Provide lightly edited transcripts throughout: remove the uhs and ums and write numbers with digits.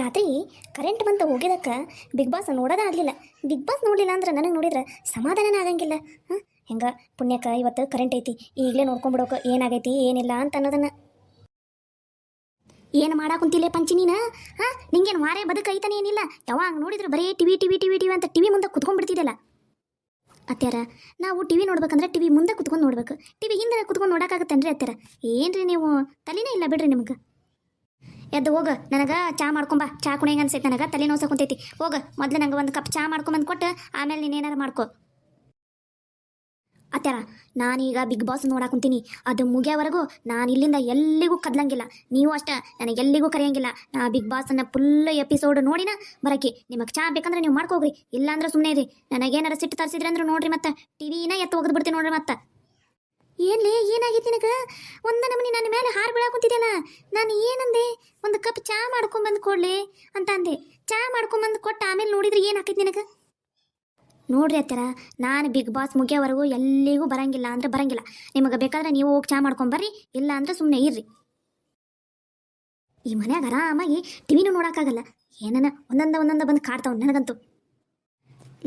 ರಾತ್ರಿ ಕರೆಂಟ್ ಬಂತು ಹೋಗಿದ್ದಕ್ಕೆ big boss ನೋಡೋದೇ ಆಗಲಿಲ್ಲ. ಬಿಗ್ ಬಾಸ್ ನೋಡಲಿಲ್ಲ ಅಂದ್ರೆ ನನಗೆ ನೋಡಿದ್ರೆ ಸಮಾಧಾನನೇ ಆಗಂಗಿಲ್ಲ. ಹಾಂ, ಹೆಂಗೆ ಪುಣ್ಯಕ್ಕೆ ಇವತ್ತು ಕರೆಂಟ್ ಐತಿ, ಈಗಲೇ ನೋಡ್ಕೊಂಬಿಡೋಕೆ ಏನಾಗೈತಿ ಏನಿಲ್ಲ ಅಂತ ಅನ್ನೋದನ್ನು. ಏನು ಮಾಡಾಕುಂತಿಲ್ಲ ಪಂಚಿ ನೀನು? ಹಾಂ, ನಿಂಗೇನು ವಾರೇ ಬದುಕೈತಾನೆ ಏನಿಲ್ಲ. ಯಾವಾಗ ನೋಡಿದ್ರು ಬರೀ ಟಿವಿ ಟಿವಿ ಟಿವಿ ಟಿವಿ ಅಂತ ಟಿವಿ ಮುಂದೆ ಕುತ್ಕೊಂಡ್ಬಿಡ್ತಿದ್ದಲ್ಲ. ಅತ್ಯಾರ, ನಾವು ಟಿವಿ ನೋಡ್ಬೇಕಂದ್ರೆ ಟಿವಿ ಮುಂದೆ ಕುತ್ಕೊಂಡು ನೋಡ್ಬೇಕು, ಟಿವಿ ಹಿಂದೆ ಕುತ್ಕೊಂಡು ನೋಡೋಕ್ಕಾಗತ್ತೇನ್ರಿ ಅತ್ಯಾರ? ಏನ್ರಿ ನೀವು, ತಲೆನೇ ಇಲ್ಲ ಬಿಡ್ರಿ ನಿಮ್ಗೆ. ಎದ್ದು ಹೋಗ, ನನಗೆ ಚಾ ಮಾಡ್ಕೊಂಬ, ಚಾ ಕುಣಿಯಂಗೆ ಅನ್ಸೈತೆ, ನನಗೆ ತಲೆ ನೋಸ ಕುಂತೈತಿ. ಹೋಗ ಮೊದಲು ನಂಗೆ ಒಂದು ಕಪ್ ಚಾ ಮಾಡ್ಕೊಂಬಂದು ಕೊಟ್ಟು ಆಮೇಲೆ ನೀನೇನಾರು ಮಾಡ್ಕೊ. ಅತ್ಯಾರ, ನಾನೀಗ ಬಿಗ್ ಬಾಸ್ ನೋಡಾಕುಂತೀನಿ, ಅದು ಮುಗಿಯೋವರೆಗೂ ನಾನು ಇಲ್ಲಿಂದ ಎಲ್ಲಿಗೂ ಕದ್ಲಂಗಿಲ್ಲ. ನೀವು ಅಷ್ಟೇ ನನಗೆ ಎಲ್ಲಿಗೂ ಕರೆಯಂಗಿಲ್ಲ. ನಾ ಬಿಗ್ ಬಾಸನ್ನು ಫುಲ್ ಎಪಿಸೋಡ್ ನೋಡಿನ ಬರಕಿ. ನಿಮಗೆ ಚಾ ಬೇಕಂದ್ರೆ ನೀವು ಮಾಡ್ಕೋಗ್ರಿ, ಇಲ್ಲಾಂದ್ರೆ ಸುಮ್ಮನೆ ಇರಿ. ನನಗೇನಾರು ಸಿಟ್ಟು ತರಿಸಿದ್ರೆ ಅಂದ್ರೆ ನೋಡ್ರಿ, ಮತ್ತೆ ಟಿವಿನ ಎತ್ತು ಒಗೆದು ಬಿಡ್ತೀನಿ ನೋಡ್ರಿ. ಮತ್ತೆ ಏನ್ಲೇ, ಏನಾಗಿತ್ತು ನಿನಗೆ? ಒಂದ ನಮನಿ ನನ್ನ ಮೇಲೆ ಹಾರು ಬೀಳಾಕುಂತಿದ್ದೆಲ್ಲ. ನಾನು ಏನಂದೆ, ಒಂದು ಕಪ್ ಚಾ ಮಾಡ್ಕೊಂಬಂದು ಕೊಡ್ಲಿ ಅಂತ ಅಂದೆ. ಚಾ ಮಾಡ್ಕೊಂಬಂದು ಕೊಟ್ಟು ಆಮೇಲೆ ನೋಡಿದ್ರೆ ಏನು ಹಾಕೈತಿ ನಿನಗೆ? ನೋಡ್ರಿ ಅತ್ತರ, ನಾನು ಬಿಗ್ ಬಾಸ್ ಮುಗಿಯೋವರೆಗೂ ಎಲ್ಲಿಗೂ ಬರಂಗಿಲ್ಲ ಅಂದ್ರೆ ಬರಂಗಿಲ್ಲ. ನಿಮಗೆ ಬೇಕಾದ್ರೆ ನೀವು ಹೋಗಿ ಚಾ ಮಾಡ್ಕೊಂಬರ್ರಿ, ಇಲ್ಲ ಅಂದ್ರೆ ಸುಮ್ಮನೆ ಇರ್ರಿ. ಈ ಮನ್ಯಾಗ ಆರಾಮಾಗಿ ಟಿವಿನೂ ನೋಡೋಕ್ಕಾಗಲ್ಲ. ಏನನ ಒಂದೊಂದ ಬಂದು ಕಾಡ್ತಾವ ನನಗಂತೂ.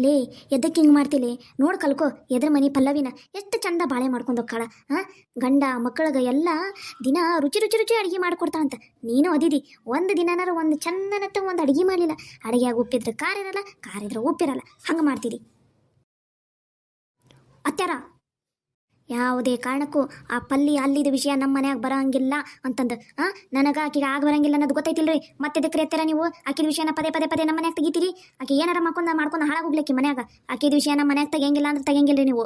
ಲೇ, ಎದಕ್ಕೆ ಹಿಂಗೆ ಮಾಡ್ತಿಲಿ? ನೋಡು ಕಲ್ಕೋ, ಎದ್ರ ಮನೆ ಪಲ್ಲವಿನ ಎಷ್ಟು ಚಂದ ಬಾಳೆ ಮಾಡ್ಕೊಂಡು ಹೋಗ್ಕಾಳ. ಹಾಂ, ಗಂಡ ಮಕ್ಕಳಿಗೆ ಎಲ್ಲ ದಿನ ರುಚಿ ರುಚಿ ರುಚಿ ಅಡುಗೆ ಮಾಡಿಕೊಡ್ತಾ ಅಂತ. ನೀನು ಅದಿದಿ, ಒಂದು ದಿನನಾರು ಒಂದು ಚಂದನತ್ತ ಒಂದು ಅಡುಗೆ ಮಾಡಲಿಲ್ಲ. ಅಡುಗೆಯಾಗ ಉಪ್ಪಿದ್ರೆ ಖಾರ ಇರಲ್ಲ, ಖಾರ ಇದ್ರೆ ಉಪ್ಪಿರಲ್ಲ, ಹಂಗೆ ಮಾಡ್ತೀರಿ ಅತ್ಯಾರ. ಯಾವುದೇ ಕಾರಣಕ್ಕೂ ಆ ಪಲ್ಲಿ ಅಲ್ಲಿದ ವಿಷಯ ನಮ್ಮ ಮನ್ಯಾಗ ಬರಂಗಿಲ್ಲ ಅಂತಂದು. ನನಗೆ ಆಕೆಗೆ ಆಗ ಬರಂಗಿಲ್ಲ ಅನ್ನೋದು ಗೊತ್ತೈತಿಲ್ರಿ. ಮತ್ತೆ ಇದಕ್ಕೆ ಎತ್ತರ ನೀವು ಆಕಿದ ವಿಷಯನ ಪದೇ ಪದೇ ಪದೇ ನಮ್ಮ ಮನ್ಯಾಗ ತೆಗಿತೀರಿ. ಆಕೆ ಏನಾರ ಮಾಡ್ಕೊಂಡು ಹಾಳಾಗೋಗ್ಲಿಕ್ಕೆ ಮನ್ಯಾಗ. ಆಕಿದ ವಿಷಯ ನಮ್ಮ ಮನ್ಯಾಗ ತೆಗಿಯಂಗಿಲ್ಲ ಅಂದ್ರೆ ತೆಗಿಯಂಗಿಲ್ರಿ ನೀವು.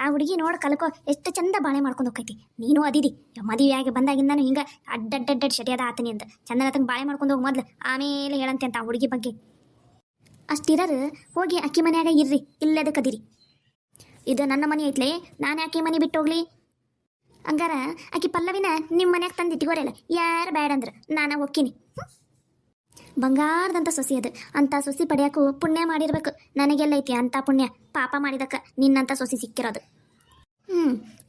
ಆ ಹುಡುಗಿ ನೋಡಿ ಕಲ್ಕೋ, ಎಷ್ಟು ಚಂದ ಬಾಳೆ ಮಾಡ್ಕೊಂಡು ಹೋಗ್ತೈತಿ. ನೀನು ಅದಿದಿ, ಮದುವೆಯಾಗಿ ಬಂದಾಗಿಂದಾನು ಹಿಂಗೆ ಅಡ್ಡಡ್ಡಡ್ಡ ಶಟಿಯಾದ ಆತನಿ ಅಂತ ಚಂದನ ತಂಗ ಬಾಳೆ ಮಾಡ್ಕೊಂಡು ಹೋಗಿ ಮೊದ್ಲು, ಆಮೇಲೆ ಹೇಳಂತೆ ಅಂತ ಆ ಹುಡುಗಿ ಬಗ್ಗೆ. ಅಷ್ಟಿರರು ಹೋಗಿ ಅಕ್ಕಿ ಮನ್ಯಾಗ ಇರ್ರಿ, ಇಲ್ಲದಕ್ಕದಿರಿ. ಇದು ನನ್ನ ಮನೆ ಐತ್ಲೆ, ನಾನು ಯಾಕೆ ಮನೆ ಬಿಟ್ಟು ಹೋಗ್ಲಿ? ಹಂಗಾರ ಆಕಿ ಪಲ್ಲವಿನ ನಿಮ್ಮ ಮನ್ಯಾಗ ತಂದು ಇಟ್ಕೋರಲ್ಲ, ಯಾರು ಬೇಡ ಅಂದ್ರೆ ನಾನು ಹೋಗ್ತೀನಿ. ಬಂಗಾರದಂಥ ಸೊಸಿ ಅದು. ಅಂಥ ಸೊಸಿ ಪಡೆಯೋಕ್ಕೂ ಪುಣ್ಯ ಮಾಡಿರ್ಬೇಕು. ನನಗೆಲ್ಲ ಐತಿ ಅಂಥ ಪುಣ್ಯ. ಪಾಪ ಮಾಡಿದಕ್ಕೆ ನಿನ್ನಂಥ ಸೊಸಿ ಸಿಕ್ಕಿರೋದು.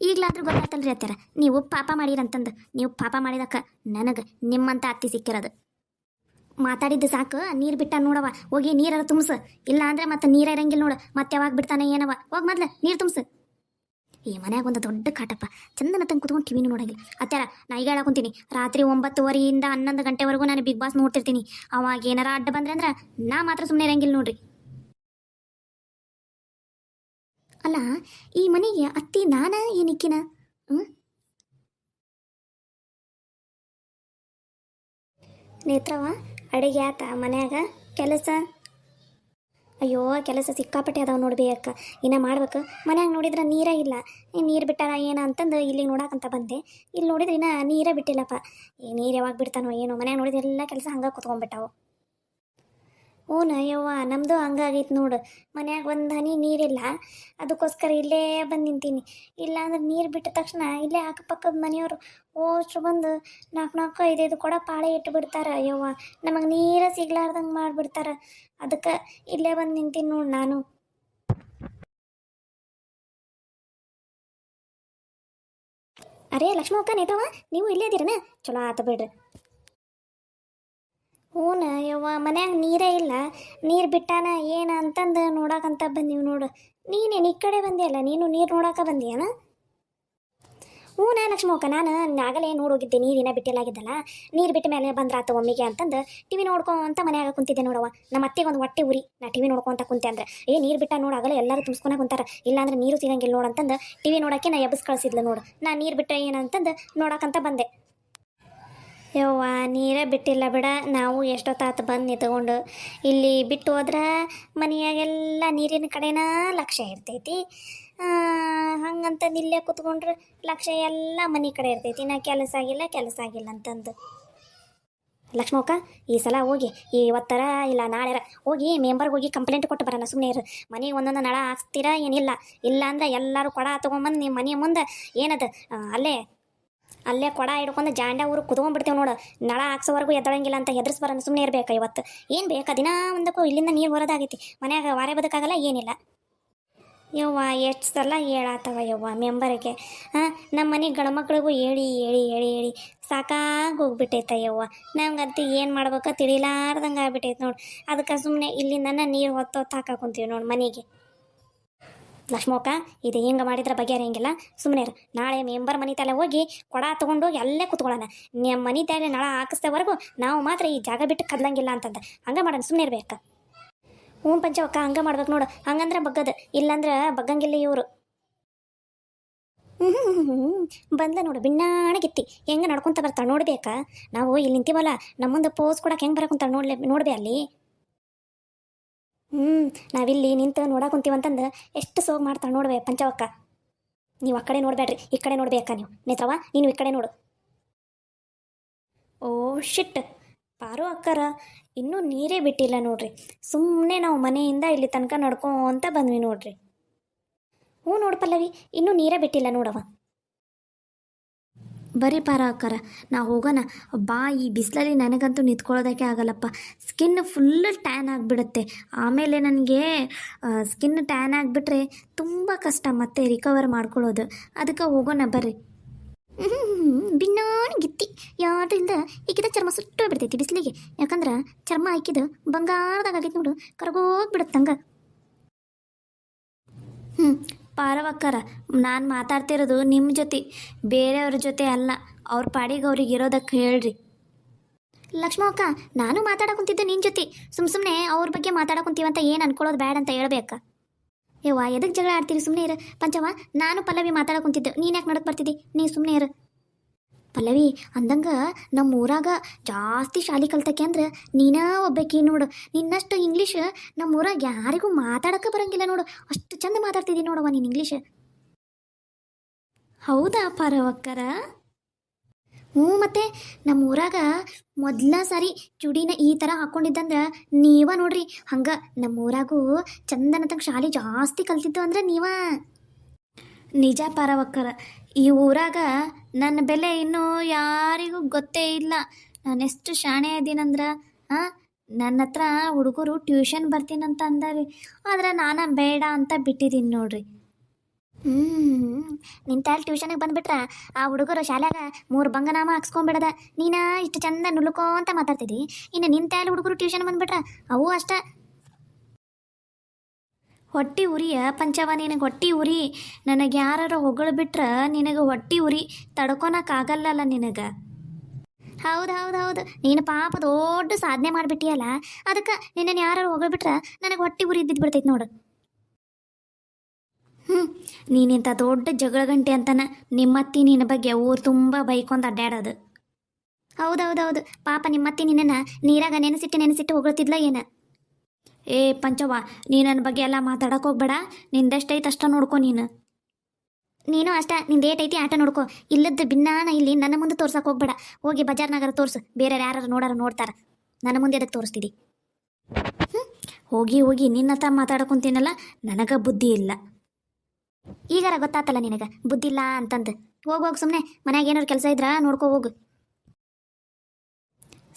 ಈಗಲಾದ್ರೂ ಗೊತ್ತಾಯ್ತಲ್ರಿ ಅತ್ಯಾರ, ನೀವು ಪಾಪ ಮಾಡಿರಂತಂದು. ನೀವು ಪಾಪ ಮಾಡಿದಕ್ಕೆ ನನಗೆ ನಿಮ್ಮಂಥ ಅತ್ತಿ ಸಿಕ್ಕಿರೋದು. ಮಾತಾಡಿದ್ದು ಸಾಕು, ನೀರು ಬಿಟ್ಟ ನೋಡವ. ಹೋಗಿ ನೀರಾರ ತುಂಬಿಸು, ಇಲ್ಲ ಅಂದ್ರೆ ಮತ್ತೆ ನೀರ ಇರಂಗಿಲ್ಲ ನೋಡು. ಮತ್ತೆ ಯಾವಾಗ ಬಿಡ್ತಾನೆ ಏನವ. ಹೋಗಿ ಮೊದ್ಲು ನೀರು ತುಂಬಿಸು. ಈ ಮನ್ಯಾಗ ಒಂದು ದೊಡ್ಡ ಕಾಟಪ್ಪ, ಚಂದನ ತಂಗ ಕುತ್ಕೊಂಡು ಟಿವಿನೂ ನೋಡಂಗಿಲ್ಲ. ಅತ್ಯಾರ, ನಾ ಈಗ ಹೇಳಾಕೊಂತೀನಿ, ರಾತ್ರಿ 9:30 11 ಗಂಟೆವರೆಗೂ ನಾನು ಬಿಗ್ ಬಾಸ್ ನೋಡ್ತಿರ್ತೀನಿ. ಅವಾಗ ಏನಾರ ಅಡ್ಡ ಬಂದ್ರೆ ಅಂದ್ರೆ ನಾ ಮಾತ್ರ ಸುಮ್ಮನೆ ಇರಂಗಿಲ್ಲ ನೋಡ್ರಿ. ಅಲ್ಲ, ಈ ಮನೆಗೆ ಅತ್ತಿ ನಾನ ಏನಿಕ್ಕಿನ? ನೇತ್ರವ, ಅಡುಗೆ ಆತ ಮನ್ಯಾಗ? ಕೆಲಸ? ಅಯ್ಯೋ, ಕೆಲಸ ಸಿಕ್ಕಾಪಟ್ಟೆ ಅದಾವ ನೋಡ್ಬೇ ಅಕ್ಕ, ಇನ್ನು ಮಾಡ್ಬೇಕು. ಮನ್ಯಾಗ ನೋಡಿದ್ರೆ ನೀರೇ ಇಲ್ಲ. ನೀರು ಬಿಟ್ಟಾರ ಏನ ಅಂತಂದು ಇಲ್ಲಿಗೆ ನೋಡಾಕಂತ ಬಂದೆ. ಇಲ್ಲಿ ನೋಡಿದ್ರೆ ಇನ್ನ ನೀರೇ ಬಿಟ್ಟಿಲ್ಲಪ್ಪ. ಈ ನೀರು ಯಾವಾಗ ಬಿಡ್ತಾನೋ ಏನೋ. ಮನ್ಯಾಗ ನೋಡಿದ್ರೆ ಎಲ್ಲ ಕೆಲಸ ಹಂಗೆ ಕುತ್ಕೊಂಡ್ಬಿಟ್ಟಾವು. ಹ್ಞೂ ಯವ್ವ, ನಮ್ಮದು ಹಂಗಾಗೈತೆ ನೋಡು. ಮನ್ಯಾಗ ಒಂದು ಹನಿ ನೀರಿಲ್ಲ, ಅದಕ್ಕೋಸ್ಕರ ಇಲ್ಲೇ ಬಂದು ನಿಂತೀನಿ. ಇಲ್ಲಾಂದ್ರೆ ನೀರು ಬಿಟ್ಟ ತಕ್ಷಣ ಇಲ್ಲೇ ಅಕ್ಕಪಕ್ಕದ ಮನೆಯವರು ಓಷ್ಟು ಬಂದು 4 5 ಕೊಡ ಪಾಳೆ ಇಟ್ಟು ಬಿಡ್ತಾರೆ. ಯವ್ವ, ನಮಗೆ ನೀರೇ ಸಿಗ್ಲಾರ್ದಂಗೆ ಮಾಡಿಬಿಡ್ತಾರೆ. ಅದಕ್ಕೆ ಇಲ್ಲೇ ಬಂದು ನಿಂತೀನಿ ನೋಡಿ ನಾನು. ಅರೇ ಲಕ್ಷ್ಮಕ್ಕ, ನೇತವ, ನೀವು ಇಲ್ಲೇ ಇದ್ದೀರನ? ಚಲೋ ಆತ ಬಿಡ್ರಿ. ಹ್ಞೂ ಯವ್ವ, ಮನ್ಯಾಗ ನೀರೇ ಇಲ್ಲ. ನೀರು ಬಿಟ್ಟಾನ ಏನು ಅಂತಂದು ನೋಡಾಕಂತ ಬಂದೀವಿ ನೋಡು. ನೀನೇನು ಈ ಕಡೆ ಬಂದಿಯಲ್ಲ, ನೀನು ನೀರು ನೋಡಾಕ ಬಂದಿಯಾನ? ಹ್ಞೂ ಲಕ್ಷ್ಮಕ್ಕ, ನಾನು ಆಗಲೇ ನೋಡೋಗಿದ್ದೆ, ನೀರಿನ ಬಿಟ್ಟಿಲ್ಲಾಗಿದ್ದಲ್ಲ. ನೀರು ಬಿಟ್ಟ ಮೇಲೆ ಬಂದ್ರಾತು ಒಮ್ಮಿಗೆ ಅಂತಂದು ಟಿವಿ ನೋಡ್ಕೊಂತ ಮನ್ಯಾಗ ಕುಂತಿದ್ದೆ ನೋಡವ. ನಮ್ಮ ಅತ್ತೆಗೆ ಒಂದು ಹೊಟ್ಟೆ ಉರಿ, ನಾ ಟಿವಿ ನೋಡ್ಕೊಂತ ಕುಂತೆ ಅಂದ್ರೆ, ನೀರು ಬಿಟ್ಟ ನೋಡಾಗಲ್ಲ ಎಲ್ಲರೂ ತುಂಬಿಸ್ಕೊಂಡ ಕುಂತಾರ, ಇಲ್ಲಾಂದ್ರೆ ನೀರು ಸಿಗಂಗಿಲ್ಲ ನೋಡಂತಂದು ಟಿವಿ ನೋಡೋಕ್ಕೆ ನಾ ಎಬ್ಬಿಸ್ ಕಳಿಸಿದ್ಲು ನೋಡು. ನಾ ನೀರು ಬಿಟ್ಟ ಏನಂತಂದು ನೋಡಾಕಂತ ಬಂದೆ. ಯವ್ವ, ನೀರೇ ಬಿಟ್ಟಿಲ್ಲ ಬಿಡ. ನಾವು ಎಷ್ಟೊತ್ತಾತು ಬಂದು ನಿಂತ್ಕೊಂಡು. ಇಲ್ಲಿ ಬಿಟ್ಟು ಹೋದ್ರೆ ಮನೆಯಾಗೆಲ್ಲ ನೀರಿನ ಕಡೆನ ಲಕ್ಷ್ಯ ಇರ್ತೈತಿ. ಹಂಗಂತ ಇಲ್ಲೇ ಕೂತ್ಕೊಂಡ್ರೆ ಲಕ್ಷ್ಯ ಎಲ್ಲ ಮನೆ ಕಡೆ ಇರ್ತೈತಿ. ನಾ ಕೆಲಸ ಆಗಿಲ್ಲ ಅಂತಂದು. ಲಕ್ಷ್ಮಕ್ಕ, ಈ ಸಲ ಹೋಗಿ ಇವತ್ತರ ಇಲ್ಲ ನಾಳೆರ ಹೋಗಿ ಮೆಂಬರ್ಗೆ ಹೋಗಿ ಕಂಪ್ಲೇಂಟ್ ಕೊಟ್ಟು ಬರೋಣ. ಸುಮ್ಮನೆ ಇರು. ಮನೆಗೆ ಒಂದೊಂದು ನಳ ಹಾಕ್ಸ್ತೀರಾ ಏನಿಲ್ಲ, ಇಲ್ಲ ಎಲ್ಲರೂ ಕೊಡ ತೊಗೊಂಬಂದು ನಿಮ್ಮ ಮನೆ ಮುಂದೆ ಏನದು ಅಲ್ಲೇ ಕೊಡ ಹಿಡ್ಕೊಂಡು ಜಾಂಡ ಊರು ಕುತ್ಕೊಂಡ್ಬಿಡ್ತೇವೆ ನೋಡು. ನಳ ಹಾಕ್ಸೋವರೆಗೂ ಎದ್ದಳಂಗಿಲ್ಲ ಅಂತ ಹೆದರ್ಸ್ಬರೋಣ. ಸುಮ್ಮನೆ ಇರಬೇಕು. ಇವತ್ತು ಏನು ಬೇಕಾ, ದಿನ ಒಂದಕ್ಕೂ ಇಲ್ಲಿಂದ ನೀರು ಬರೋದಾಗೈತಿ. ಮನ್ಯಾಗ ವಾರೆ ಬದುಕಾಗಲ್ಲ, ಏನಿಲ್ಲ. ಯವ್ವ ಎಷ್ಟು ಸಲ ಹೇಳಾತವ ಯವ್ವ ಮೆಂಬರಿಗೆ ಹಾಂ ನಮ್ಮ ಮನೆ ಗಂಡ್ಮಕ್ಳಿಗೂ ಹೇಳಿ ಹೇಳಿ ಹೇಳಿ ಹೇಳಿ ಸಾಕಾಗಿ ಹೋಗ್ಬಿಟ್ಟೈತ ಯವ್ವ ನಮ್ಗಂತೂ ಏನು ಮಾಡ್ಬೇಕ ತಿಳಿಲಾರ್ದಂಗೆ ಆಗ್ಬಿಟ್ಟೈತೆ ನೋಡಿ. ಅದಕ್ಕೆ ಸುಮ್ಮನೆ ಇಲ್ಲಿಂದ ನೀರು ಹೊತ್ತೊತ್ತು ಹಾಕಾಕೊಂತೀವಿ ನೋಡಿ ಮನೆಗೆ. ಲಕ್ಷ್ಮಕ್ಕ ಇದು ಹೆಂಗೆ ಮಾಡಿದ್ರೆ ಬಗೆಹರಿಯಂಗಿಲ್ಲ, ಸುಮ್ಮನೆ ನಾಳೆ ಮೆಂಬರ್ ಮನೆ ತಲೆ ಹೋಗಿ ಕೊಡ ತೊಗೊಂಡೋಗಿ ಅಲ್ಲೇ ಕುತ್ಕೊಳ್ಳೋಣ. ನಿಮ್ಮ ಮನೆ ತಲೆ ನಳ ಹಾಕಿಸ್ತವರೆಗೂ ನಾವು ಮಾತ್ರ ಈ ಜಾಗ ಬಿಟ್ಟು ಕದ್ಲಂಗಿಲ್ಲ ಅಂತಂದ ಹಂಗೆ ಮಾಡೋಣ, ಸುಮ್ಮನೆ ಇರ್ಬೇಕ. ಹ್ಞೂ ಪಂಚವಕ್ಕ ಹಂಗೆ ಮಾಡ್ಬೇಕು ನೋಡು, ಹಂಗಂದ್ರೆ ಬಗ್ಗದು, ಇಲ್ಲಂದ್ರೆ ಬಗ್ಗಂಗಿಲ್ಲ ಇವರು. ಬಂದ ನೋಡು ಬಿಣ್ಣಾಣಗಿತ್ತಿ ಹೆಂಗೆ ನಡ್ಕೊತ ಬರ್ತಾಳೆ ನೋಡ್ಬೇಕಾ. ನಾವು ಇಲ್ಲಿ ನಿಂತೀವಲ್ಲ ನಮ್ಮ ಮುಂದೆ ಪೋಸ್ ಕೊಡಕ್ಕೆ ಹೆಂಗೆ ಬರಕುಂತಾಳೆ ನೋಡ್ಬೇ ಅಲ್ಲಿ. ನಾವಿಲ್ಲಿ ನಿಂತು ನೋಡಾಕುಂತೀವಂತಂದು ಎಷ್ಟು ಸೋಗ್ ಮಾಡ್ತಾಳೆ ನೋಡ್ಬೇ ಪಂಚವಕ್ಕ. ನೀವು ಆ ಕಡೆ ನೋಡ್ಬೇಡ್ರಿ, ಈ ಕಡೆ ನೋಡ್ಬೇಕಾ ನೀವು ನೇತ್ರವ, ನೀನು ಈ ಕಡೆ ನೋಡು. ಓ ಶಿಟ್, ಪಾರು ಅಕ್ಕರ ಇನ್ನೂ ನೀರೇ ಬಿಟ್ಟಿಲ್ಲ ನೋಡ್ರಿ. ಸುಮ್ಮನೆ ನಾವು ಮನೆಯಿಂದ ಇಲ್ಲಿ ತನಕ ನಡ್ಕೊಂತ ಬಂದ್ವಿ ನೋಡ್ರಿ. ಹ್ಞೂ ನೋಡು ಪಲ್ಲವಿ, ಇನ್ನೂ ನೀರೇ ಬಿಟ್ಟಿಲ್ಲ ನೋಡವ. ಬರೀ ಪಾರ ಅಕ್ಕರ ನಾವು ಹೋಗೋಣ ಬಾ. ಈ ಬಿಸಿಲಲ್ಲಿ ನನಗಂತೂ ನಿಂತ್ಕೊಳ್ಳೋದಕ್ಕೆ ಆಗಲ್ಲಪ್ಪ, ಸ್ಕಿನ್ ಫುಲ್ ಟ್ಯಾನ್ ಆಗಿಬಿಡುತ್ತೆ. ಆಮೇಲೆ ನನಗೆ ಸ್ಕಿನ್ ಟ್ಯಾನ್ ಆಗಿಬಿಟ್ರೆ ತುಂಬ ಕಷ್ಟ ಮತ್ತೆ ರಿಕವರ್ ಮಾಡ್ಕೊಳ್ಳೋದು. ಅದಕ್ಕೆ ಹೋಗೋಣ ಬರ್ರಿ. ಬಿನ್ನಾಣ ಗಿತ್ತಿ ಯಾವ್ದ್ರಿಂದ ಈಗಿದ ಚರ್ಮ ಸುಟ್ಟು ಬಿಡ್ತೈತಿ ಬಿಸಿಲಿಗೆ. ಯಾಕಂದ್ರೆ ಚರ್ಮ ಹಾಕಿದ್ದು ಬಂಗಾರದಾಗ ಆಗೈತಿ ನೋಡು, ಕರಗೋಗ್ಬಿಡುತ್ತಂಗ. ಪಾರವಕ್ಕರ ನಾನು ಮಾತಾಡ್ತಿರೋದು ನಿಮ್ಮ ಜೊತೆ, ಬೇರೆಯವ್ರ ಜೊತೆ ಅಲ್ಲ. ಅವ್ರ ಪಾಡಿಗೆ ಅವ್ರಿಗೆ ಇರೋದಕ್ಕೆ ಹೇಳ್ರಿ. ಲಕ್ಷ್ಮಕ್ಕ ನಾನು ಮಾತಾಡಕುಂತಿದ್ದೆ ನಿನ್ನ ಜೊತೆ, ಸುಮ್ಮನೆ ಅವ್ರ ಬಗ್ಗೆ ಮಾತಾಡಕುಂತೀವಂತ ಏನು ಅನ್ಕೊಳ್ಳೋದು ಬ್ಯಾಡ ಅಂತ ಹೇಳ್ಬೇಕಾ. ಯವ್ವ ಎದಕ್ಕೆ ಜಗಳ ಆಡ್ತೀರಿ, ಸುಮ್ಮನೆ ಇರು. ಪಂಚವ ನಾನು ಪಲ್ಲವಿ ಮಾತಾಡಕುಂತಿದ್ದೆ, ನೀನು ಯಾಕೆ ನಡಕ್ಕೆ ಬರ್ತಿದ್ದಿ, ನೀ ಸುಮ್ಮನೆ ಇರು. ಪಲ್ಲವಿ ಅಂದಂಗೆ ನಮ್ಮ ಊರಾಗ ಜಾಸ್ತಿ ಶಾಲೆ ಕಲ್ತಕ್ಕೆ ಅಂದ್ರೆ ನೀನಾ ಒಬ್ಬಾಕಿ ನೋಡು. ನಿನ್ನಷ್ಟು ಇಂಗ್ಲೀಷ್ ನಮ್ಮ ಊರಾಗ ಯಾರಿಗೂ ಮಾತಾಡೋಕೆ ಬರೋಂಗಿಲ್ಲ ನೋಡು, ಅಷ್ಟು ಚಂದ ಮಾತಾಡ್ತಿದ್ದೀನಿ ನೋಡವ್ವ ನೀನು ಇಂಗ್ಲೀಷ್. ಹೌದಾ ಪಾರವಕ್ಕರ? ಹ್ಞೂ ಮತ್ತೆ ನಮ್ಮ ಊರಾಗ ಮೊದಲ ಸಾರಿ ಚುಡಿನ ಈ ಥರ ಹಾಕ್ಕೊಂಡಿದ್ದಂದ್ರೆ ನೀವ ನೋಡ್ರಿ. ಹಂಗೆ ನಮ್ಮ ಊರಾಗೂ ಚಂದನತಂಗೆ ಶಾಲೆ ಜಾಸ್ತಿ ಕಲ್ತಿದ್ದು ಅಂದ್ರೆ ನೀವ. ನಿಜ ಪಾರವಕ್ಕರ, ಈ ಊರಾಗ ನನ್ನ ಬೆಲೆ ಇನ್ನೂ ಯಾರಿಗೂ ಗೊತ್ತೇ ಇಲ್ಲ. ನಾನೆಷ್ಟು ಶಾಣೆ ಇದ್ದೀನಂದ್ರೆ ನನ್ನ ಹತ್ರ ಹುಡುಗರು ಟ್ಯೂಷನ್ ಬರ್ತೀನಂತ ಅಂದಾರಿ, ಆದ್ರೆ ನಾನು ಬೇಡ ಅಂತ ಬಿಟ್ಟಿದ್ದೀನಿ ನೋಡ್ರಿ. ನಿನ್ನ ತಾಯಿ ಟ್ಯೂಷನಿಗೆ ಬಂದುಬಿಟ್ರೆ ಆ ಹುಡುಗರು ಶಾಲ್ಯಾಗ 3 ಬಂಗನಾಮ ಹಾಕ್ಸ್ಕೊಂಬಿಡದ. ನೀನು ಇಷ್ಟು ಚಂದ ನುಳ್ಕೋ ಅಂತ ಮಾತಾಡ್ತಿದ್ದಿ, ಇನ್ನು ನಿನ್ನ ತಾಯಿ ಹುಡುಗರು ಟ್ಯೂಷನ್ ಬಂದುಬಿಟ್ರೆ ಅವು ಅಷ್ಟೇ ಹೊಟ್ಟಿ ಉರಿಯ ಪಂಚವ. ನಿನಗೆ ಹೊಟ್ಟಿ ಉರಿ, ನನಗೆ ಯಾರು ಹೊಗಳು ಬಿಟ್ರೆ ನಿನಗೆ ಹೊಟ್ಟಿ ಉರಿ ತಡ್ಕೊಳಕ್ಕಾಗಲ್ಲಲ್ಲ ನಿನಗೆ. ಹೌದು ಹೌದು ಹೌದು, ನೀನು ಪಾಪ ದೊಡ್ಡ ಸಾಧನೆ ಮಾಡಿಬಿಟ್ಟಿಯಲ್ಲ, ಅದಕ್ಕೆ ನಿನ್ನನ್ನು ಯಾರು ಹೊಗಳು ಬಿಟ್ರೆ ನನಗೆ ಹೊಟ್ಟಿ ಉರಿ ಇದ್ದಿದ್ದು ಬಿಡ್ತೈತೆ ನೋಡು. ನೀನಿಂಥ ದೊಡ್ಡ ಜಗಳ ಗಂಟೆ ಅಂತಾನೆ ನಿಮ್ಮತ್ತಿ ನಿನ್ನ ಬಗ್ಗೆ ಊರು ತುಂಬ ಬೈಕೊಂದು ಅಡ್ಡಾಡೋದು. ಹೌದೌದೌದು, ಪಾಪ ನಿಮ್ಮತ್ತಿ ನಿನ್ನನ್ನು ನೀರಾಗ ನೆನೆಸಿಟ್ಟು ಹೊಗಳ್ತಿದ್ಲ ಏನ. ಏ ಪಂಚವ್ವ, ನೀ ನನ್ನ ಬಗ್ಗೆ ಎಲ್ಲ ಮಾತಾಡಕ್ಕೆ ಹೋಗ್ಬೇಡ, ನಿಂದೆಷ್ಟೈತೆ ಅಷ್ಟ ನೋಡ್ಕೊ. ನೀನು ಅಷ್ಟ ನಿಂದೇಟೈತಿ ಆಟ ನೋಡ್ಕೊ. ಇಲ್ಲದ್ದು ಭಿನ್ನಾನ ಇಲ್ಲಿ ನನ್ನ ಮುಂದೆ ತೋರ್ಸಕ್ಕೆ ಹೋಗ್ಬೇಡ. ಹೋಗಿ ಬಜಾರ್ನಾಗಾರ ತೋರಿಸು, ಬೇರೆ ಯಾರು ನೋಡ್ತಾರ, ನನ್ನ ಮುಂದೆ ಅದಕ್ಕೆ ತೋರಿಸ್ತಿದ್ದಿ. ಹೋಗಿ ಹೋಗಿ ನಿನ್ನ ಹತ್ರ ಮಾತಾಡಕೊಂತೀನಲ್ಲ, ನನಗೆ ಬುದ್ಧಿ ಇಲ್ಲ. ಈಗಾರ ಗೊತ್ತಾತಲ್ಲ ನಿನಗೆ ಬುದ್ಧಿ ಇಲ್ಲ ಅಂತಂದು. ಹೋಗಿ ಸುಮ್ಮನೆ ಮನ್ಯಾಗ ಏನಾರು ಕೆಲಸ ಇದ್ರ ನೋಡ್ಕೊ ಹೋಗು.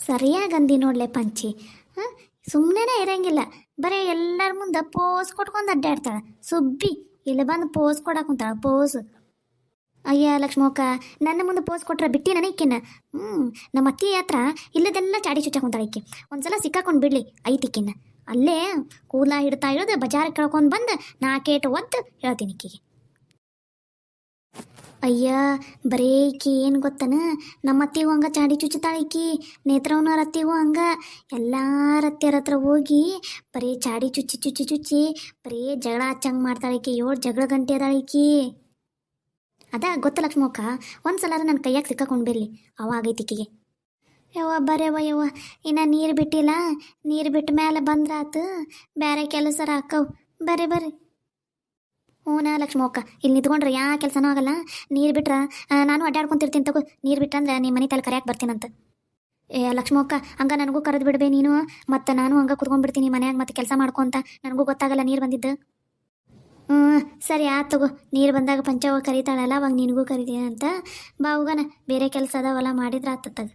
ಸರಿಯಾಗಂದಿ ನೋಡ್ಲೆ ಪಂಚಿ, ಸುಮ್ಮನೆ ಇರಂಗಿಲ್ಲ, ಬರೀ ಎಲ್ಲರ ಮುಂದೆ ಪೋಸ್ ಕೊಟ್ಕೊಂಡು ಅಡ್ಡಾಡ್ತಾಳೆ. ಸುಬ್ಬಿ ಇಲ್ಲಿ ಬಂದು ಪೋಸ್ ಕೊಡಾಕುಂತಾಳ ಪೋಸ್. ಅಯ್ಯ ಲಕ್ಷ್ಮಕ್ಕ, ನನ್ನ ಮುಂದೆ ಪೋಸ್ ಕೊಟ್ರೆ ಬಿಟ್ಟಿ ನನಕ್ಕಿನ್ನ. ನಮ್ಮ ಅತ್ತಿ ಹತ್ರ ಇಲ್ಲದೆಲ್ಲ ಚಾಡಿ ಚುಚ್ಚಾಕೊಂತಾಳೆ ಈಕೆ. ಒಂದ್ಸಲ ಸಿಕ್ಕಾಕೊಂಡು ಬಿಡ್ಲಿ ಐತಿಕ್ಕಿನ್ನ. ಅಲ್ಲೇ ಕೂದಲ ಹಿಡ್ತಾ ಇಳಿದು ಬಜಾರಿಗೆ ಕೇಳ್ಕೊಂಡು ಬಂದು ನಾಕೇಟು ಒದ್ದು ಹೇಳ್ತೀನಿ ಈಕೆಗೆ. ಅಯ್ಯ ಬರೀ ಈಕಿ ಏನು ಗೊತ್ತನ, ನಮ್ಮ ಅತ್ತಿಗೂ ಹಂಗೆ ಚಾಡಿ ಚುಚ್ಚುತ್ತಾಳೆ ಈಕಿ. ನೇತ್ರವನವ್ರ ಅತ್ತಿಗೂ ಹಂಗೆ. ಎಲ್ಲಾರ ಅತ್ತಿಯರ ಹತ್ರ ಹೋಗಿ ಬರೀ ಚಾಡಿ ಚುಚ್ಚಿ ಬರೀ ಜಗಳ ಹಚ್ಚಂಗೆ ಮಾಡ್ತಾಳೆ ಈಕಿ. 7 ಜಗಳ ಗಂಟೆ ಅದಾಳೆ ಈಕಿ. ಅದ ಗೊತ್ತ ಲಕ್ಷ್ಮಕ್ಕ, ಒಂದ್ಸಲಾರ ನನ್ನ ಕೈಯಾಗ ಸಿಕ್ಕಾಕೊಂಡು ಬಿಡ್ಲಿ ಅವಾಗೈತಿ ಈಕಿಗೆ. ಯವ್ವ ಬರೇವ ಯವ್ವ, ಇನ್ನು ನೀರು ಬಿಟ್ಟಿಲ್ಲ, ನೀರು ಬಿಟ್ಟ ಮೇಲೆ ಬಂದ್ರಾತು, ಬೇರೆ ಕೆಲಸರ ಹಾಕವು. ಬರ್ರಿ. ಹ್ಞೂನ ಲಕ್ಷ್ಮಕ್ಕ, ಇಲ್ಲಿ ನಿಂತ್ಕೊಂಡ್ರೆ ಯಾವ ಕೆಲಸನೂ ಆಗಲ್ಲ. ನೀರು ಬಿಟ್ರೆ ನಾನು ಅಡ್ಡಾಡ್ಕೊಂತಿರ್ತೀನಿ ತಗೋ. ನೀರು ಬಿಟ್ರಂದ್ರೆ ನಿಮ್ಮ ಮನೆ ತಲೆ ಕರೆಯಕ್ಕೆ ಬರ್ತೀನಂತ. ಏ ಲಕ್ಷ್ಮಕ್ಕ, ಹಂಗೆ ನನಗೂ ಕರೆದು ಬಿಡ್ಬೇ ನೀನು. ಮತ್ತು ನಾನು ಹಂಗೆ ಕುತ್ಕೊಂಡ್ಬಿಡ್ತೀನಿ ಮನ್ಯಾಗ, ಮತ್ತೆ ಕೆಲಸ ಮಾಡ್ಕೊಂತ. ನನಗೂ ಗೊತ್ತಾಗಲ್ಲ ನೀರು ಬಂದಿದ್ದು. ಸರಿ ಆಯ್ತು ತಗೋ. ನೀರು ಬಂದಾಗ ಪಂಚವ್ವ ಕರೀತಾಳಲ್ಲ, ಅವಾಗ ನಿನಗೂ ಕರಿತೀನಿ ಅಂತ. ಬಾ ಹೋಗೋಣ, ಬೇರೆ ಕೆಲಸ ಅದಾವಲ್ಲ ಮಾಡಿದ್ರೆ ಆತತ್ತಾಗ.